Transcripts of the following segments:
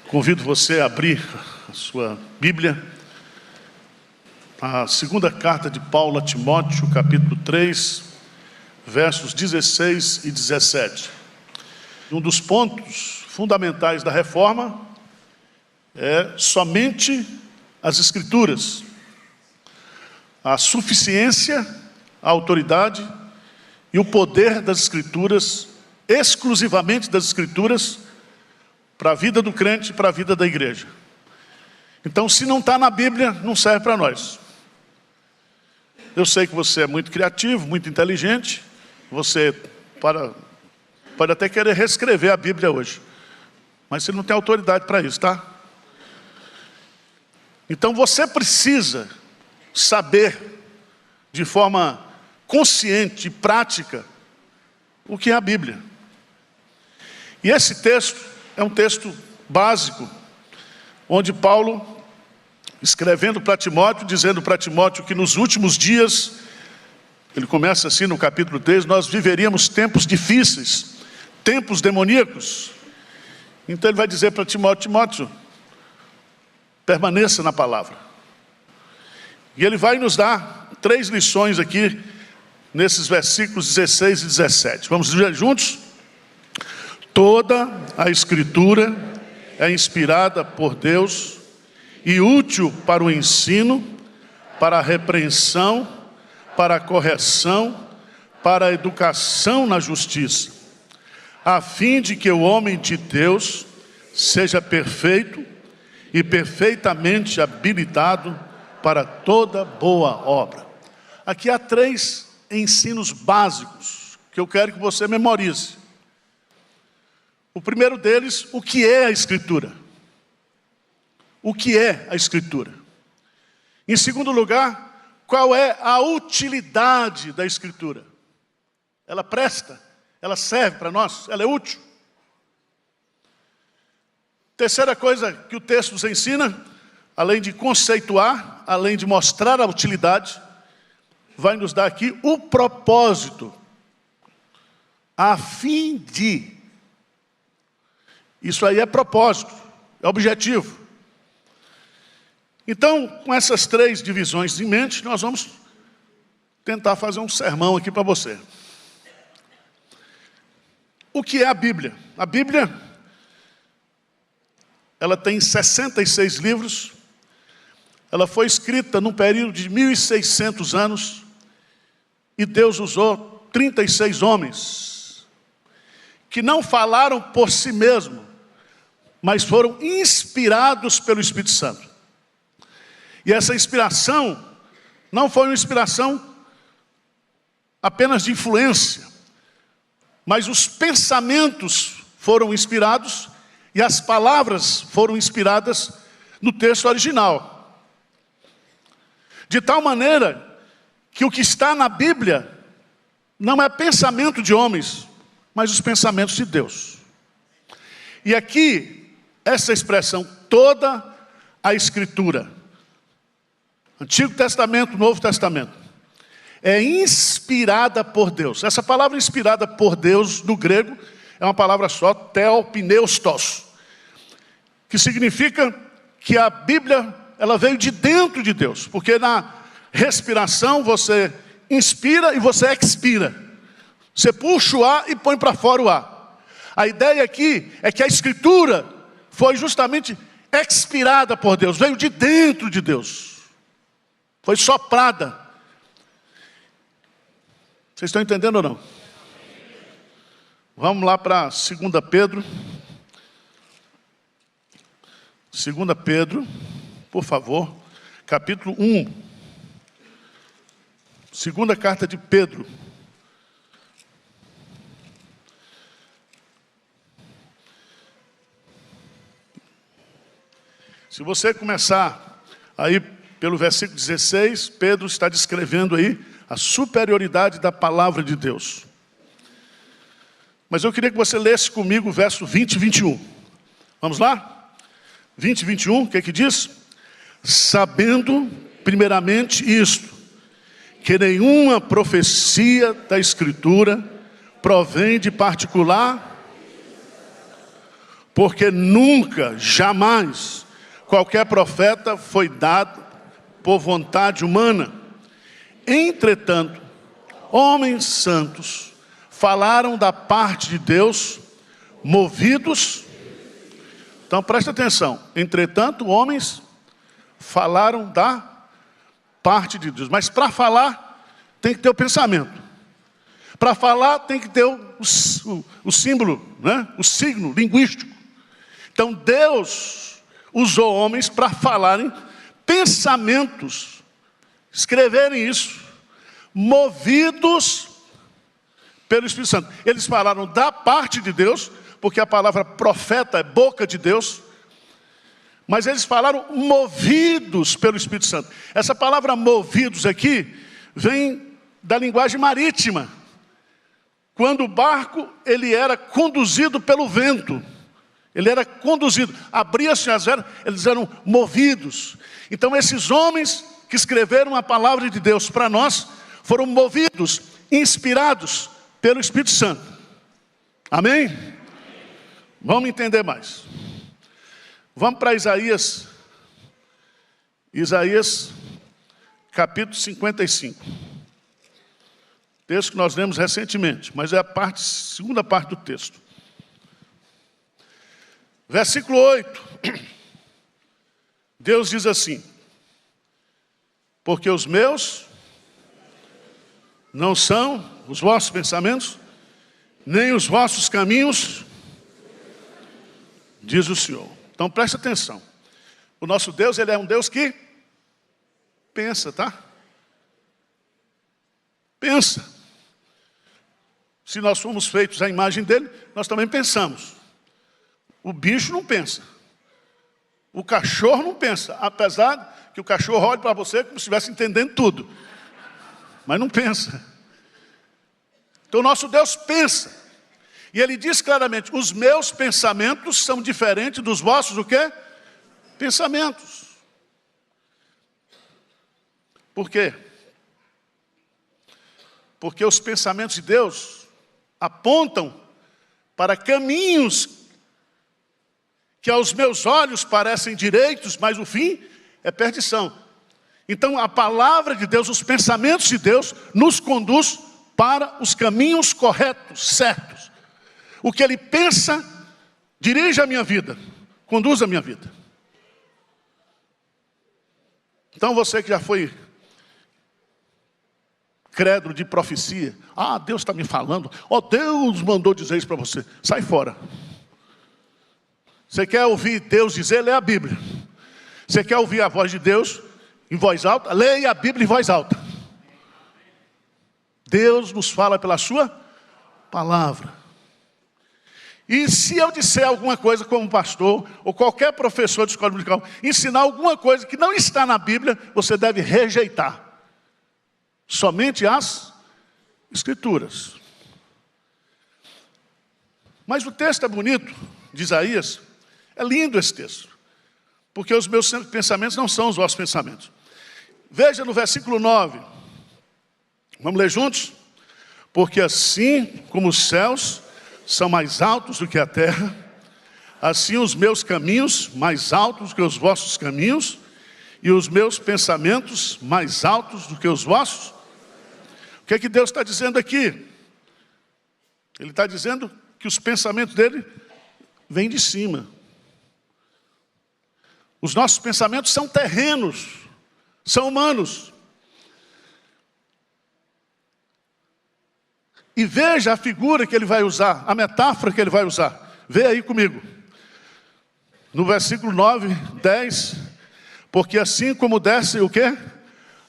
Convido você a abrir a sua Bíblia, a segunda carta de Paulo a Timóteo, capítulo 3, versos 16 e 17. Um dos pontos fundamentais da reforma é somente as Escrituras. A suficiência, a autoridade e o poder das Escrituras, exclusivamente das Escrituras, para a vida do crente e para a vida da igreja. Então, se não está na Bíblia, não serve para nós. Eu sei que você é muito criativo, muito inteligente, você pode até querer reescrever a Bíblia hoje, mas você não tem autoridade para isso, tá? Então você precisa saber de forma consciente e prática o que é a Bíblia. E esse texto é um texto básico, onde Paulo, escrevendo para Timóteo, dizendo para Timóteo que nos últimos dias, ele começa assim no capítulo 3, nós viveríamos tempos difíceis, tempos demoníacos. Então ele vai dizer para Timóteo: Timóteo, permaneça na palavra. E ele vai nos dar 3 lições aqui, nesses versículos 16 e 17. Vamos ler juntos? Toda a Escritura é inspirada por Deus e útil para o ensino, para a repreensão, para a correção, para a educação na justiça, a fim de que o homem de Deus seja perfeito e perfeitamente habilitado para toda boa obra. Aqui há 3 ensinos básicos que eu quero que você memorize. O primeiro deles, o que é a Escritura? O que é a Escritura? Em segundo lugar, qual é a utilidade da Escritura? Ela presta? Ela serve para nós? Ela é útil? Terceira coisa que o texto nos ensina, além de conceituar, além de mostrar a utilidade, vai nos dar aqui o propósito, a fim de. Isso aí é propósito, é objetivo. Então, com essas 3 divisões em mente, nós vamos tentar fazer um sermão aqui para você. O que é a Bíblia? A Bíblia, ela tem 66 livros. Ela foi escrita num período de 1.600 anos. E Deus usou 36 homens, que não falaram por si mesmos, mas foram inspirados pelo Espírito Santo. E essa inspiração não foi uma inspiração apenas de influência, mas os pensamentos foram inspirados e as palavras foram inspiradas no texto original. De tal maneira que o que está na Bíblia não é pensamento de homens, mas os pensamentos de Deus. E aqui, essa expressão, toda a Escritura, Antigo Testamento, Novo Testamento, é inspirada por Deus. Essa palavra inspirada por Deus, no grego, é uma palavra só, theopneustos, que significa que a Bíblia, ela veio de dentro de Deus, porque na respiração você inspira e você expira. Você puxa o ar e põe para fora o ar. A ideia aqui é que a Escritura foi justamente expirada por Deus, veio de dentro de Deus. Foi soprada. Vocês estão entendendo ou não? Vamos lá para 2 Pedro. 2 Pedro, por favor, capítulo 1. Segunda carta de Pedro. Se você começar aí pelo versículo 16, Pedro está descrevendo aí a superioridade da palavra de Deus. Mas eu queria que você lesse comigo o verso 20 e 21. Vamos lá? 20 e 21, o que é que diz? Sabendo primeiramente isto, que nenhuma profecia da Escritura provém de particular Porque nunca, jamais, qualquer profeta foi dado por vontade humana. Entretanto, homens santos falaram da parte de Deus, movidos. Então presta atenção. Entretanto, homens falaram da parte de Deus. Mas para falar, tem que ter o pensamento. Para falar, tem que ter o símbolo, né? O signo linguístico. Então Deus usou homens para falarem pensamentos, escreverem isso, movidos pelo Espírito Santo. Eles falaram da parte de Deus, porque a palavra profeta é boca de Deus, mas eles falaram movidos pelo Espírito Santo. Essa palavra movidos aqui vem da linguagem marítima, quando o barco ele era conduzido pelo vento. Ele era conduzido, abria-se as velas, eles eram movidos. Então esses homens que escreveram a palavra de Deus para nós, foram movidos, inspirados pelo Espírito Santo. Amém? Vamos entender mais. Vamos para Isaías. Isaías, capítulo 55. Texto que nós lemos recentemente, mas é a segunda parte do texto. Versículo 8. Deus diz assim: porque os meus não são os vossos pensamentos, nem os vossos caminhos, diz o Senhor. Então preste atenção. O nosso Deus, ele é um Deus que pensa, tá? Pensa. Se nós fomos feitos à imagem dele, nós também pensamos. O bicho não pensa. O cachorro não pensa. Apesar que o cachorro olha para você como se estivesse entendendo tudo. Mas não pensa. Então o nosso Deus pensa. E ele diz claramente: os meus pensamentos são diferentes dos vossos, o quê? Pensamentos. Por quê? Porque os pensamentos de Deus apontam para caminhos que aos meus olhos parecem direitos, mas o fim é perdição. Então a palavra de Deus, os pensamentos de Deus, nos conduz para os caminhos corretos, certos. O que ele pensa, dirige a minha vida, conduz a minha vida. Então você que já foi crédulo de profecia, Deus está me falando, Deus mandou dizer isso para você, sai fora. Você quer ouvir Deus dizer, lê a Bíblia. Você quer ouvir a voz de Deus em voz alta, leia a Bíblia em voz alta. Deus nos fala pela sua palavra. E se eu disser alguma coisa como pastor, ou qualquer professor de escola dominical, ensinar alguma coisa que não está na Bíblia, você deve rejeitar. Somente as Escrituras. Mas o texto é bonito, de Isaías. É lindo esse texto. Porque os meus pensamentos não são os vossos pensamentos. Veja no versículo 9. Vamos ler juntos? Porque assim como os céus são mais altos do que a terra, assim os meus caminhos mais altos do que os vossos caminhos, e os meus pensamentos mais altos do que os vossos. O que é que Deus está dizendo aqui? Ele está dizendo que os pensamentos dele vêm de cima. Os nossos pensamentos são terrenos, são humanos. E veja a figura que ele vai usar, a metáfora que ele vai usar. Vê aí comigo. No versículo 9, 10. Porque assim como desce o quê?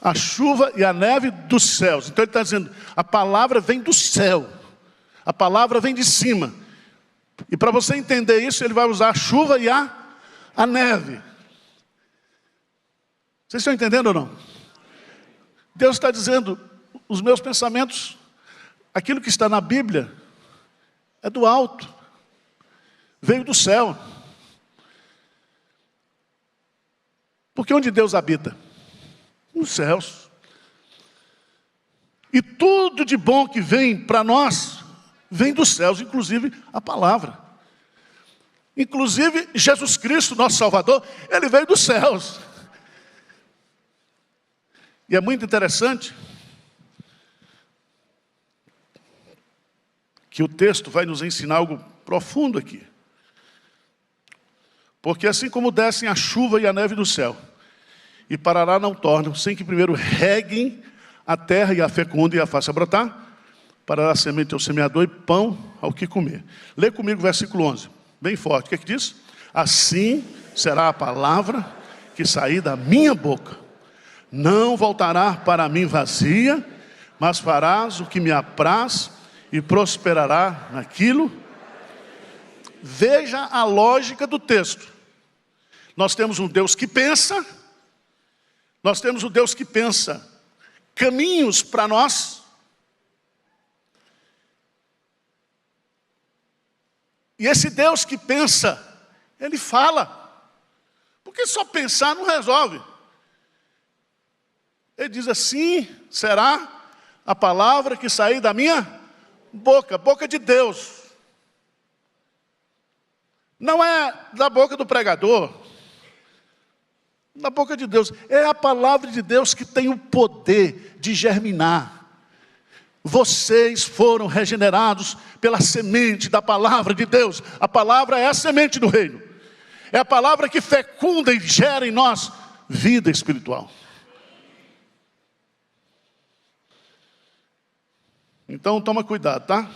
A chuva e a neve dos céus. Então ele está dizendo, a palavra vem do céu. A palavra vem de cima. E para você entender isso, ele vai usar a chuva e a neve. Vocês estão entendendo ou não? Deus está dizendo, os meus pensamentos, aquilo que está na Bíblia, é do alto. Veio do céu. Porque onde Deus habita? Nos céus. E tudo de bom que vem para nós, vem dos céus, inclusive a palavra. Inclusive, Jesus Cristo, nosso Salvador, ele veio dos céus. E é muito interessante que o texto vai nos ensinar algo profundo aqui. Porque assim como descem a chuva e a neve do céu, e para lá não tornam, sem que primeiro reguem a terra e a fecundem e a façam brotar, para dar semente ao semeador e pão ao que comer. Lê comigo o versículo 11, bem forte. O que é que diz? Assim será a palavra que sair da minha boca. Não voltará para mim vazia, mas farás o que me apraz e prosperará naquilo. Veja a lógica do texto. Nós temos um Deus que pensa, nós temos um Deus que pensa caminhos para nós, e esse Deus que pensa, ele fala, porque só pensar não resolve. Ele diz assim, será a palavra que sair da minha boca, boca de Deus. Não é da boca do pregador, da boca de Deus. É a palavra de Deus que tem o poder de germinar. Vocês foram regenerados pela semente da palavra de Deus. A palavra é a semente do reino. É a palavra que fecunda e gera em nós vida espiritual. Então toma cuidado, tá?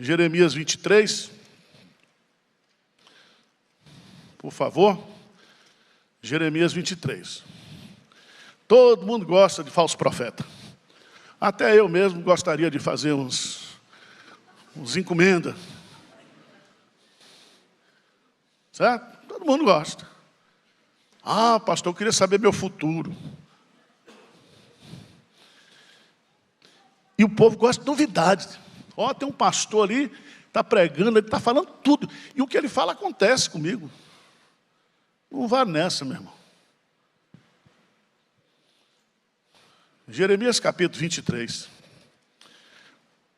Jeremias 23. Por favor. Jeremias 23. Todo mundo gosta de falso profeta. Até eu mesmo gostaria de fazer uns encomendas. Certo? Todo mundo gosta. Ah, pastor, eu queria saber meu futuro. E o povo gosta de novidades. Ó, tem um pastor ali, está pregando, ele está falando tudo. E o que ele fala acontece comigo. Não vá nessa, meu irmão. Jeremias capítulo 23.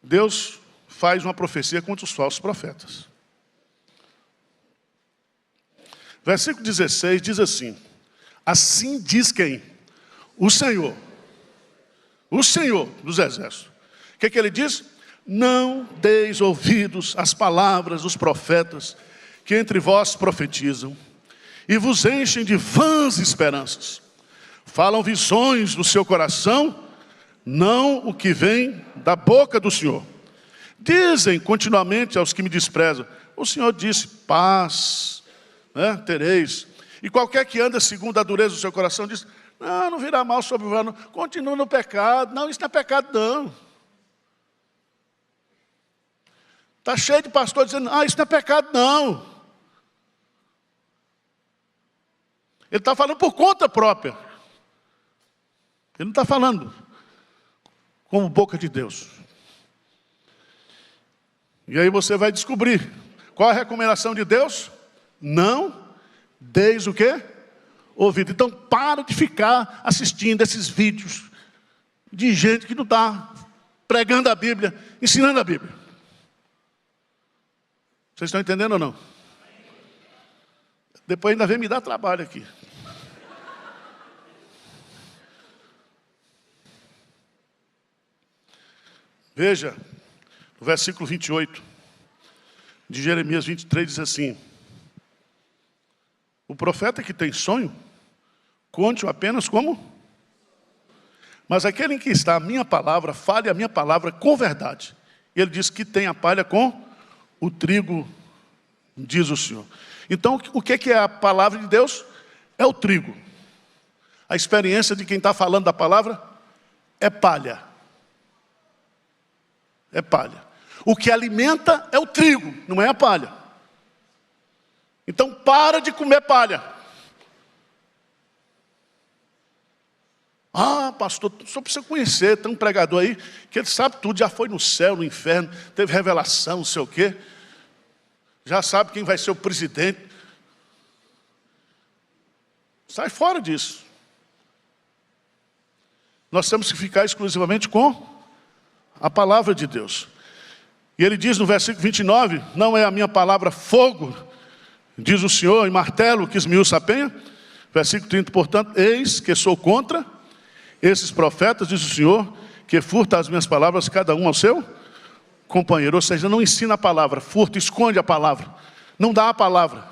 Deus faz uma profecia contra os falsos profetas. Versículo 16 diz assim: assim diz quem? O Senhor dos exércitos. O que ele diz? Não deis ouvidos às palavras dos profetas que entre vós profetizam e vos enchem de vãs esperanças. Falam visões do seu coração, não o que vem da boca do Senhor. Dizem continuamente aos que me desprezam: o Senhor disse, paz, né, tereis. E qualquer que anda segundo a dureza do seu coração diz: não virá mal sobre o ano, continua no pecado. Não, isso não é pecado não. Está cheio de pastor dizendo: isso não é pecado não. Ele está falando por conta própria. Ele não está falando como boca de Deus. E aí você vai descobrir qual a recomendação de Deus? Não deis o quê? Ouvido. Então para de ficar assistindo esses vídeos de gente que não está pregando a Bíblia, ensinando a Bíblia. Vocês estão entendendo ou não? Depois ainda vem me dar trabalho aqui. Veja, no versículo 28 de Jeremias 23 diz assim: o profeta que tem sonho, conte-o apenas como? Mas aquele em que está a minha palavra, fale a minha palavra com verdade. E ele diz que tem a palha com o trigo, diz o Senhor. Então, o que é a palavra de Deus? É o trigo. A experiência de quem está falando da palavra é palha. É palha. O que alimenta é o trigo, não é a palha. Então para de comer palha. Pastor, só precisa conhecer, tem um pregador aí que ele sabe tudo, já foi no céu, no inferno, teve revelação, não sei o quê. Já sabe quem vai ser o presidente. Sai fora disso. Nós temos que ficar exclusivamente com a palavra de Deus. E ele diz no versículo 29, não é a minha palavra fogo, diz o Senhor, e martelo que esmiuça a penha. Versículo 30, portanto, eis que sou contra esses profetas, diz o Senhor, que furta as minhas palavras, cada um ao seu companheiro. Ou seja, não ensina a palavra, furta, esconde a palavra, não dá a palavra.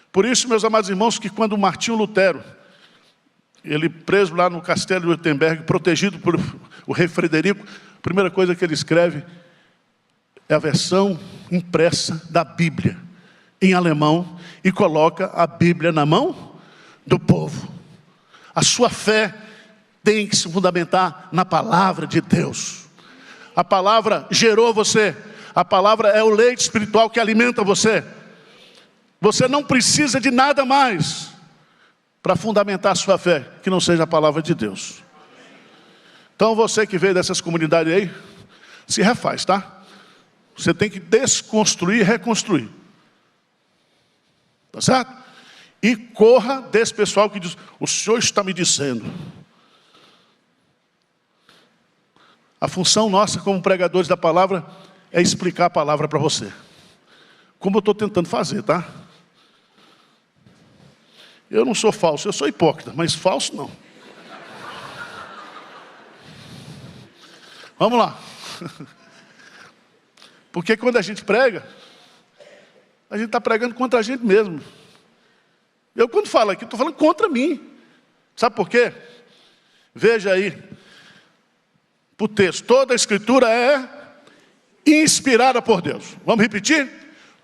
Por isso, meus amados irmãos, que quando Martinho Lutero, ele preso lá no castelo de Wittenberg, protegido por o rei Frederico, a primeira coisa que ele escreve é a versão impressa da Bíblia, em alemão, e coloca a Bíblia na mão do povo. A sua fé tem que se fundamentar na palavra de Deus. A palavra gerou você, a palavra é o leite espiritual que alimenta você. Você não precisa de nada mais para fundamentar a sua fé, que não seja a palavra de Deus. Então você que veio dessas comunidades aí, se refaz, tá? Você tem que desconstruir e reconstruir. Tá certo? E corra desse pessoal que diz, o Senhor está me dizendo. A função nossa como pregadores da palavra é explicar a palavra para você. Como eu estou tentando fazer, tá? Eu não sou falso, eu sou hipócrita, mas falso não. Vamos lá. Porque quando a gente prega, a gente está pregando contra a gente mesmo. Eu quando falo aqui, estou falando contra mim. Sabe por quê? Veja aí, o texto. Toda a escritura é inspirada por Deus. Vamos repetir?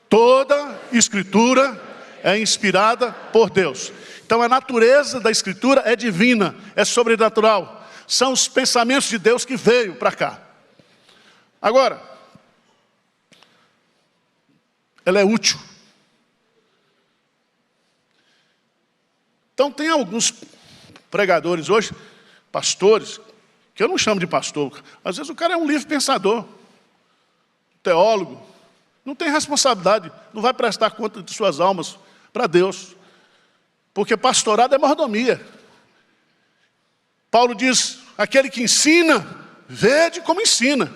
Toda escritura é inspirada por Deus. Então a natureza da escritura é divina, é sobrenatural. São os pensamentos de Deus que veio para cá. Agora, ela é útil. Então tem alguns pregadores hoje, pastores, que eu não chamo de pastor. Às vezes o cara é um livre pensador, teólogo, não tem responsabilidade, não vai prestar conta de suas almas para Deus. Porque pastorado é mordomia. Paulo diz, aquele que ensina, vede como ensina.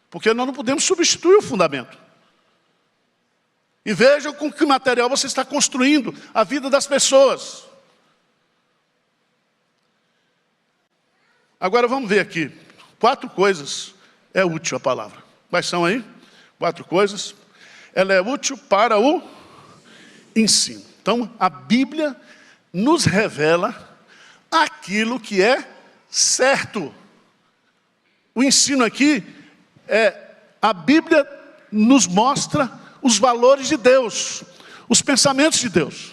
Porque nós não podemos substituir o fundamento. E veja com que material você está construindo a vida das pessoas. Agora vamos ver aqui. 4 coisas é útil a palavra. Quais são aí? 4 coisas. Ela é útil para o ensino. Então, a Bíblia nos revela aquilo que é certo. O ensino aqui a Bíblia nos mostra os valores de Deus, os pensamentos de Deus.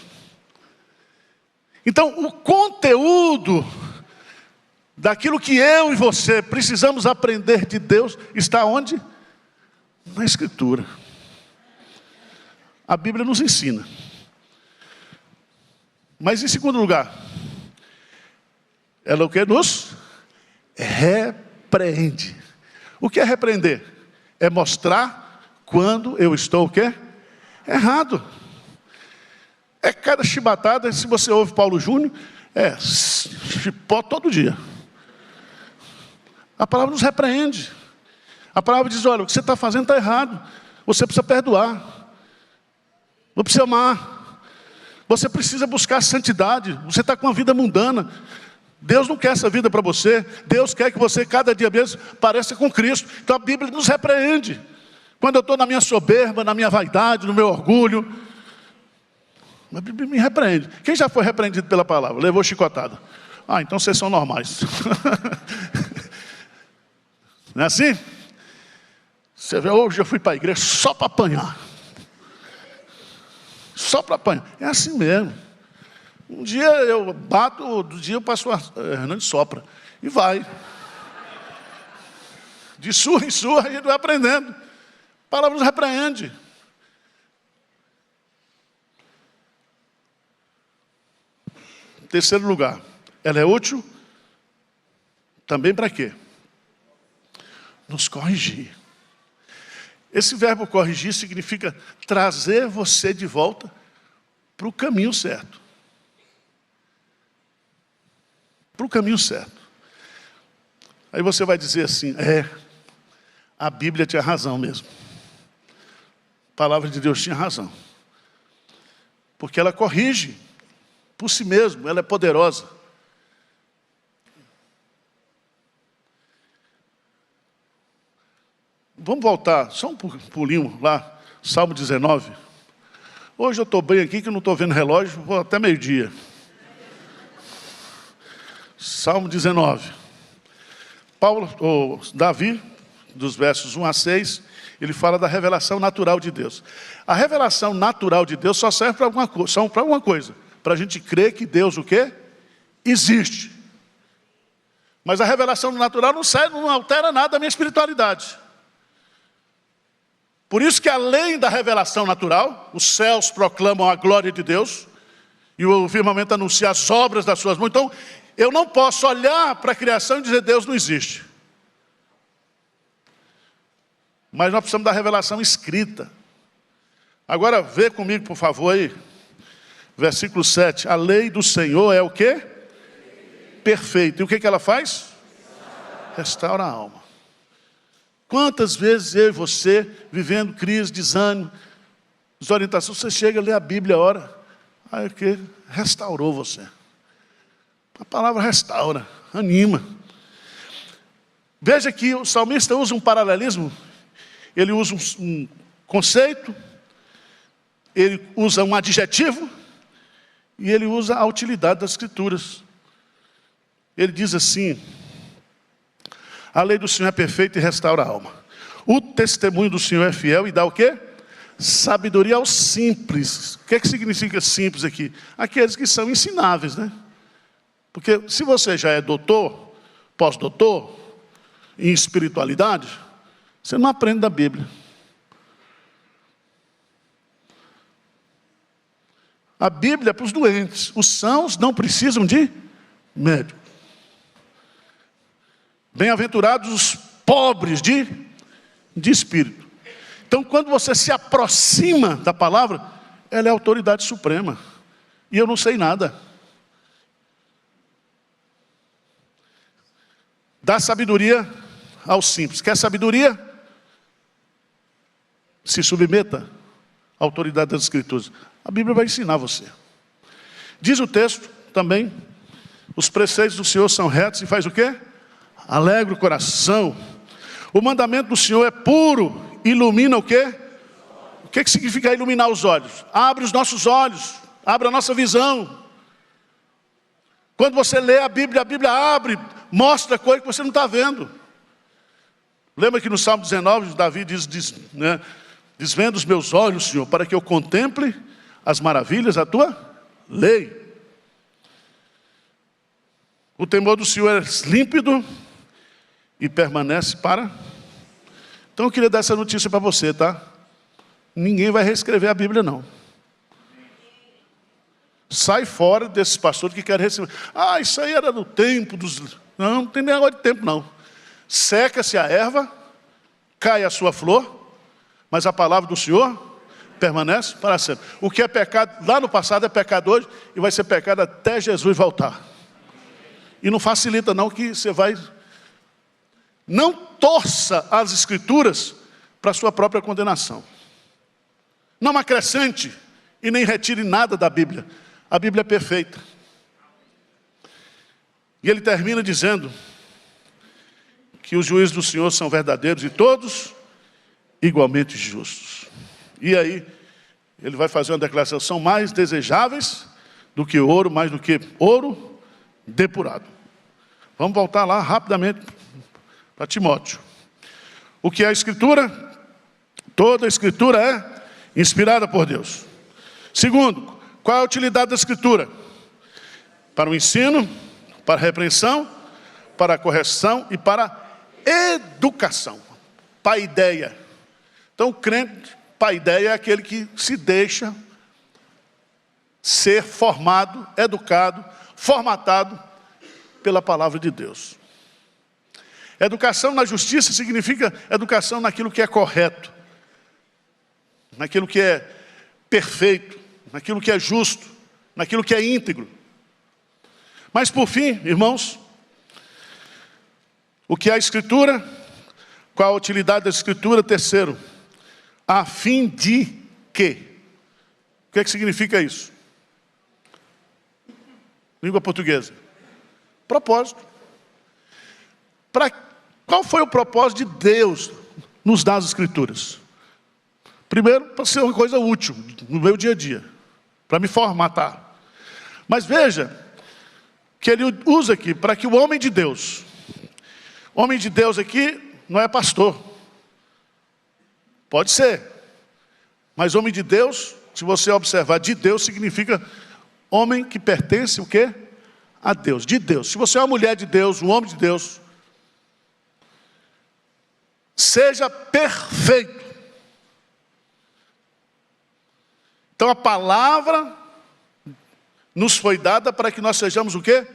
Então, o conteúdo daquilo que eu e você precisamos aprender de Deus está onde? Na Escritura. A Bíblia nos ensina. Mas em segundo lugar, ela o que nos repreende. O que é repreender? É mostrar quando eu estou o quê? Errado. É cada chibatada, se você ouve Paulo Júnior, chipó todo dia. A palavra nos repreende. A palavra diz, olha, o que você está fazendo está errado. Você precisa perdoar. Não precisa amar. Você precisa buscar santidade. Você está com uma vida mundana. Deus não quer essa vida para você. Deus quer que você cada dia mesmo pareça com Cristo. Então a Bíblia nos repreende. Quando eu estou na minha soberba, na minha vaidade, no meu orgulho, a Bíblia me repreende. Quem já foi repreendido pela palavra? Levou chicotada. Ah, então vocês são normais. Não é assim? Você vê, hoje eu fui para a igreja só para apanhar. Só para apanhar. É assim mesmo. Um dia eu bato, outro dia o pastor Hernandes sopra. E vai. De surra em surra a gente vai aprendendo. A palavra nos repreende. Em terceiro lugar, ela é útil também para quê? Nos corrigir. Esse verbo corrigir significa trazer você de volta para o caminho certo. Para o caminho certo. Aí você vai dizer assim, a Bíblia tinha razão mesmo. A palavra de Deus tinha razão. Porque ela corrige por si mesma, ela é poderosa. Vamos voltar só um pulinho lá, Salmo 19. Hoje eu estou bem aqui, que eu não estou vendo relógio, vou até meio-dia. Salmo 19. Davi, dos versos 1 a 6, ele fala da revelação natural de Deus. A revelação natural de Deus só serve para alguma coisa. Para a gente crer que Deus o quê? Existe. Mas a revelação natural não altera nada da minha espiritualidade. Por isso que além da revelação natural, os céus proclamam a glória de Deus, e o firmamento anuncia as obras das suas mãos. Então, eu não posso olhar para a criação e dizer Deus não existe. Mas nós precisamos da revelação escrita. Agora, vê comigo, por favor, aí. Versículo 7. A lei do Senhor é o quê? Perfeita. E o que ela faz? Restaura a alma. Quantas vezes eu e você, vivendo crise, desânimo, desorientação, você chega a ler a Bíblia, ora, aí o que? Restaurou você. A palavra restaura, anima. Veja que o salmista usa um paralelismo, ele usa um conceito, ele usa um adjetivo, e ele usa a utilidade das Escrituras. Ele diz assim: a lei do Senhor é perfeita e restaura a alma. O testemunho do Senhor é fiel e dá o quê? Sabedoria aos simples. O que é que significa simples aqui? Aqueles que são ensináveis, né? Porque se você já é doutor, pós-doutor, em espiritualidade, você não aprende da Bíblia. A Bíblia é para os doentes. Os sãos não precisam de médico. Bem-aventurados os pobres de espírito. Então, quando você se aproxima da palavra, ela é a autoridade suprema. E eu não sei nada. Dá sabedoria aos simples. Quer sabedoria? Se submeta à autoridade das Escrituras. A Bíblia vai ensinar você. Diz o texto também: os preceitos do Senhor são retos e faz o quê? Alegra o coração. O mandamento do Senhor é puro, ilumina o quê? O que significa iluminar os olhos? Abre os nossos olhos, abre a nossa visão. Quando você lê a Bíblia abre, mostra coisa que você não está vendo. Lembra que no Salmo 19, Davi diz, né? Desvenda os meus olhos, Senhor, para que eu contemple as maravilhas da tua lei. O temor do Senhor é límpido e permanece para... Então eu queria dar essa notícia para você, tá? Ninguém vai reescrever a Bíblia, não. Sai fora desses pastores que querem receber. Ah, isso aí era do tempo dos... Não, não tem negócio de tempo, não. Seca-se a erva, cai a sua flor, mas a palavra do Senhor permanece para sempre. O que é pecado lá no passado é pecado hoje e vai ser pecado até Jesus voltar. E não facilita não que você vai... Não torça as Escrituras para a sua própria condenação. Não acrescente e nem retire nada da Bíblia. A Bíblia é perfeita. E ele termina dizendo que os juízos do Senhor são verdadeiros e todos igualmente justos. E aí, ele vai fazer uma declaração: são mais desejáveis do que ouro, mais do que ouro depurado. Vamos voltar lá rapidamente para Timóteo. O que é a Escritura? Toda a Escritura é inspirada por Deus. Segundo, qual é a utilidade da Escritura? Para o ensino, para a repreensão, para a correção e para a educação. Paideia. Então, o crente, paideia, é aquele que se deixa ser formado, educado, formatado pela palavra de Deus. Educação na justiça significa educação naquilo que é correto, naquilo que é perfeito, naquilo que é justo, naquilo que é íntegro. Mas por fim, irmãos, o que é a Escritura? Qual a utilidade da Escritura? Terceiro, a fim de quê? O que é que significa isso? Língua portuguesa. Propósito. Qual foi o propósito de Deus nos dar as Escrituras? Primeiro, para ser uma coisa útil no meu dia a dia, para me formatar. Mas veja que ele usa aqui para que o homem de Deus aqui não é pastor. Pode ser. Mas homem de Deus, se você observar, de Deus significa homem que pertence o quê? A Deus, de Deus. Se você é uma mulher de Deus, um homem de Deus, seja perfeito. Então a palavra nos foi dada para que nós sejamos o quê?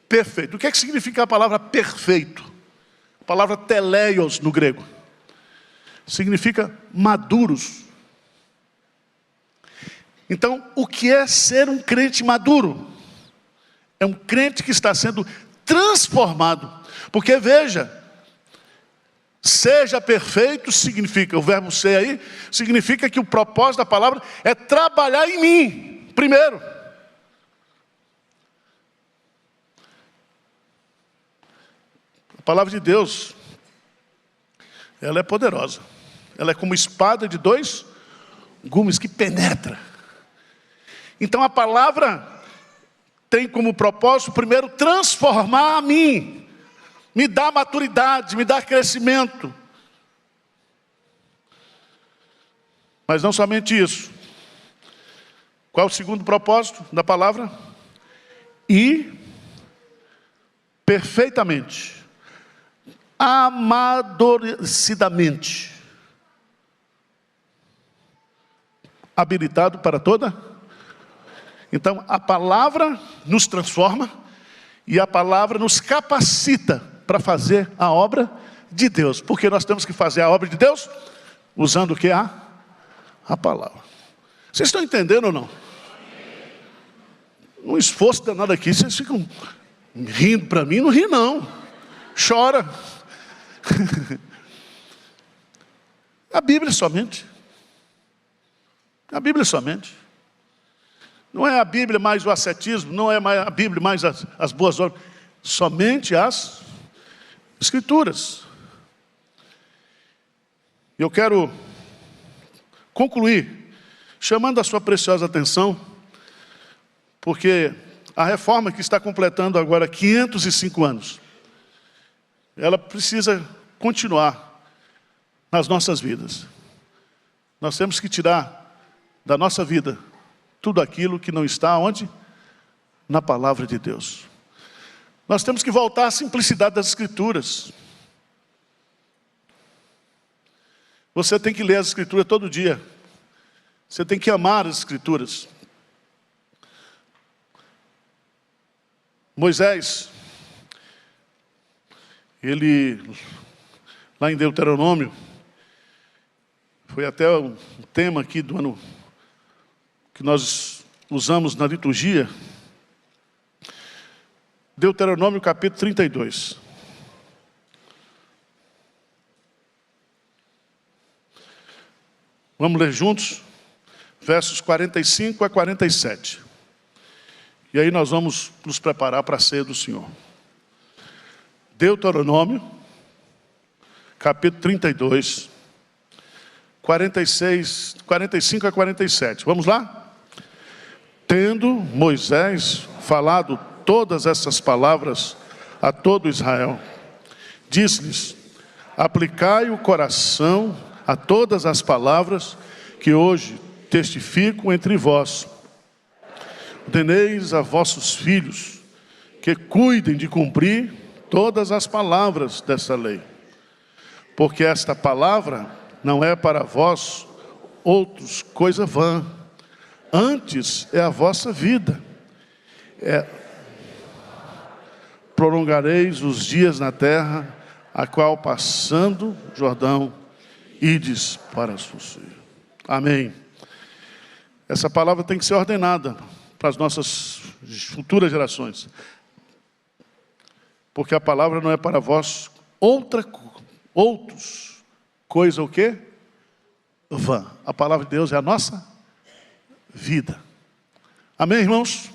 Perfeito. O que é que significa a palavra perfeito? A palavra teleios no grego. Significa maduros. Então, o que é ser um crente maduro? É um crente que está sendo transformado. Porque veja, seja perfeito significa, o verbo ser aí, significa que o propósito da palavra é trabalhar em mim, primeiro. A palavra de Deus, ela é poderosa. Ela é como espada de dois gumes que penetra. Então a palavra tem como propósito, primeiro, transformar a mim. Me dá maturidade, me dá crescimento. Mas não somente isso. Qual é o segundo propósito da palavra? E perfeitamente, amadurecidamente, habilitado para toda. Então a palavra nos transforma e a palavra nos capacita para fazer a obra de Deus. Porque nós temos que fazer a obra de Deus usando o que? A palavra. Vocês estão entendendo ou não? Um esforço danado aqui. Vocês ficam rindo para mim? Não ri não. Chora. A Bíblia somente. A Bíblia somente. Não é a Bíblia mais o ascetismo, não é a Bíblia mais as boas obras. Somente as Escrituras. Eu quero concluir chamando a sua preciosa atenção, porque a reforma que está completando agora 505 anos, ela precisa continuar nas nossas vidas. Nós temos que tirar da nossa vida tudo aquilo que não está onde? Na palavra de Deus. Nós temos que voltar à simplicidade das Escrituras. Você tem que ler as Escrituras todo dia. Você tem que amar as Escrituras. Moisés, ele, lá em Deuteronômio, foi até o tema aqui do ano que nós usamos na liturgia, Deuteronômio capítulo 32. Vamos ler juntos, versos 45 a 47. E aí nós vamos nos preparar para a ceia do Senhor. Deuteronômio, capítulo 32, 45 a 47. Vamos lá? Tendo Moisés falado todas essas palavras a todo Israel, disse-lhes: aplicai o coração a todas as palavras que hoje testifico entre vós. Ordeneis a vossos filhos que cuidem de cumprir todas as palavras dessa lei, porque esta palavra não é para vós outros coisa vã, antes é a vossa vida. Prolongareis os dias na terra, a qual passando Jordão, ides para possuir. Amém. Essa palavra tem que ser ordenada para as nossas futuras gerações. Porque a palavra não é para vós outra outros, coisa o quê? Vã. A palavra de Deus é a nossa vida. Amém, irmãos?